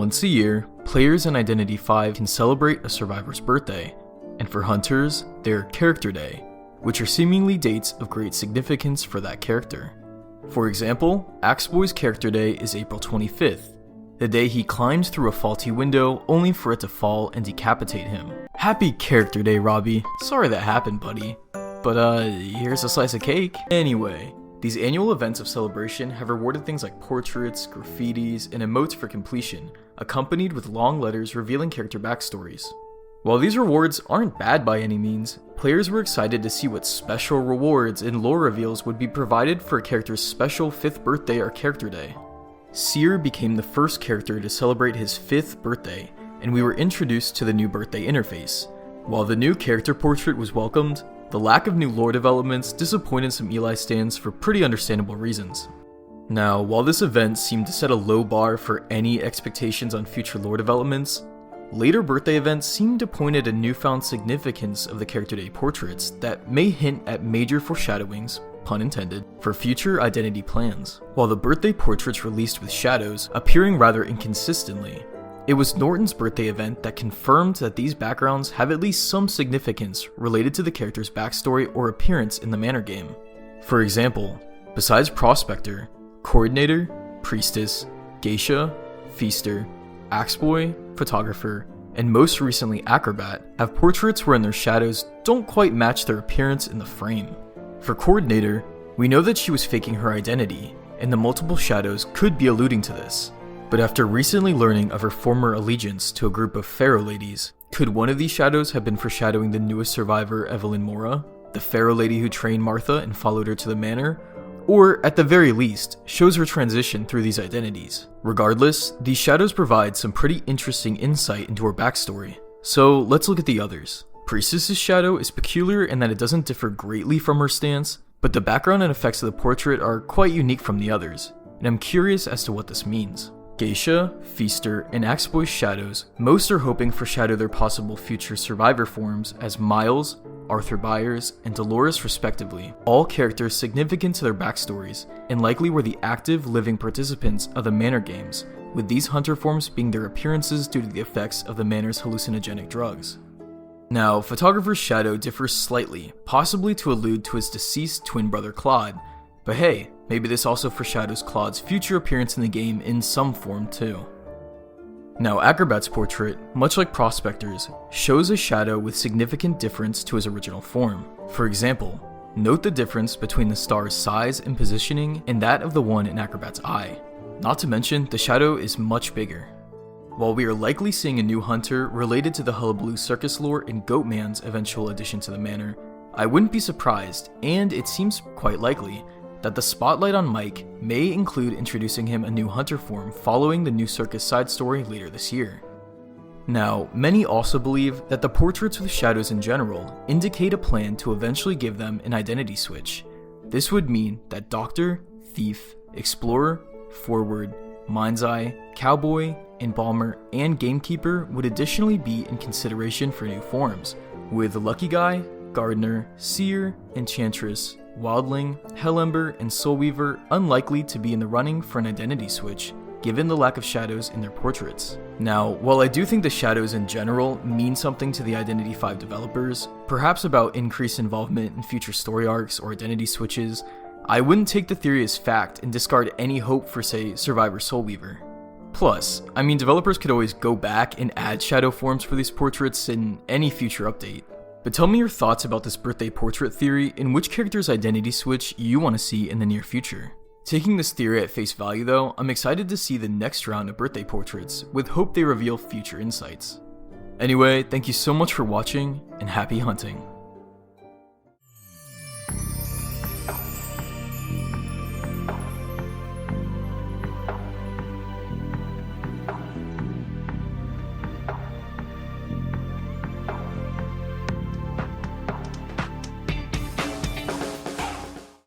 Once a year, players in Identity V can celebrate a survivor's birthday, and for hunters, their Character Day, which are seemingly dates of great significance for that character. For example, Axeboy's Character Day is April 25th, the day he climbs through a faulty window only for it to fall and decapitate him. Happy Character Day, Robbie. Sorry that happened, buddy. But here's a slice of cake. Anyway, these annual events of celebration have rewarded things like portraits, graffitis, and emotes for completion, accompanied with long letters revealing character backstories. While these rewards aren't bad by any means, players were excited to see what special rewards and lore reveals would be provided for a character's special 5th birthday or Character Day. Seer became the first character to celebrate his 5th birthday, and we were introduced to the new birthday interface. While the new character portrait was welcomed, the lack of new lore developments disappointed some Eli stans for pretty understandable reasons. Now, while this event seemed to set a low bar for any expectations on future lore developments, later birthday events seemed to point at a newfound significance of the Character Day portraits that may hint at major foreshadowings, pun intended, for future Identity plans. While the birthday portraits released with shadows appearing rather inconsistently, it was Norton's birthday event that confirmed that these backgrounds have at least some significance related to the character's backstory or appearance in the Manor game. For example, besides Prospector, Coordinator, Priestess, Geisha, Feaster, Axeboy, Photographer, and most recently Acrobat have portraits wherein their shadows don't quite match their appearance in the frame. For Coordinator, we know that she was faking her identity, and the multiple shadows could be alluding to this. But after recently learning of her former allegiance to a group of Pharaoh ladies, could one of these shadows have been foreshadowing the newest survivor, Evelyn Mora, the Pharaoh lady who trained Martha and followed her to the manor? Or, at the very least, shows her transition through these identities. Regardless, these shadows provide some pretty interesting insight into her backstory. So let's look at the others. Priestess's shadow is peculiar in that it doesn't differ greatly from her stance, but the background and effects of the portrait are quite unique from the others, and I'm curious as to what this means. Geisha, Feaster, and Axeboy's shadows, most are hoping foreshadow their possible future survivor forms as Miles, Arthur Byers, and Dolores respectively, all characters significant to their backstories, and likely were the active, living participants of the Manor games, with these hunter forms being their appearances due to the effects of the Manor's hallucinogenic drugs. Now, Photographer's shadow differs slightly, possibly to allude to his deceased twin brother Claude, but hey, maybe this also foreshadows Claude's future appearance in the game in some form too. Now, Acrobat's portrait, much like Prospector's, shows a shadow with significant difference to his original form. For example, note the difference between the star's size and positioning and that of the one in Acrobat's eye. Not to mention, the shadow is much bigger. While we are likely seeing a new hunter related to the Hullabaloo circus lore in Goatman's eventual addition to the manor, I wouldn't be surprised, and it seems quite likely, that the spotlight on Mike may include introducing him a new hunter form following the new circus side story later this year. Now, many also believe that the portraits with shadows in general indicate a plan to eventually give them an identity switch. This would mean that Doctor, Thief, Explorer, Forward, Mind's Eye, Cowboy, Embalmer, and Gamekeeper would additionally be in consideration for new forms, with Lucky Guy, Gardener, Seer, Enchantress, Wildling, Hellember, and Soulweaver unlikely to be in the running for an identity switch, given the lack of shadows in their portraits. Now, while I do think the shadows in general mean something to the Identity V developers, perhaps about increased involvement in future story arcs or identity switches, I wouldn't take the theory as fact and discard any hope for, say, Survivor Soulweaver. Plus, I mean, developers could always go back and add shadow forms for these portraits in any future update. But tell me your thoughts about this birthday portrait theory and which character's identity switch you want to see in the near future. Taking this theory at face value though, I'm excited to see the next round of birthday portraits, with hope they reveal future insights. Anyway, thank you so much for watching, and happy hunting.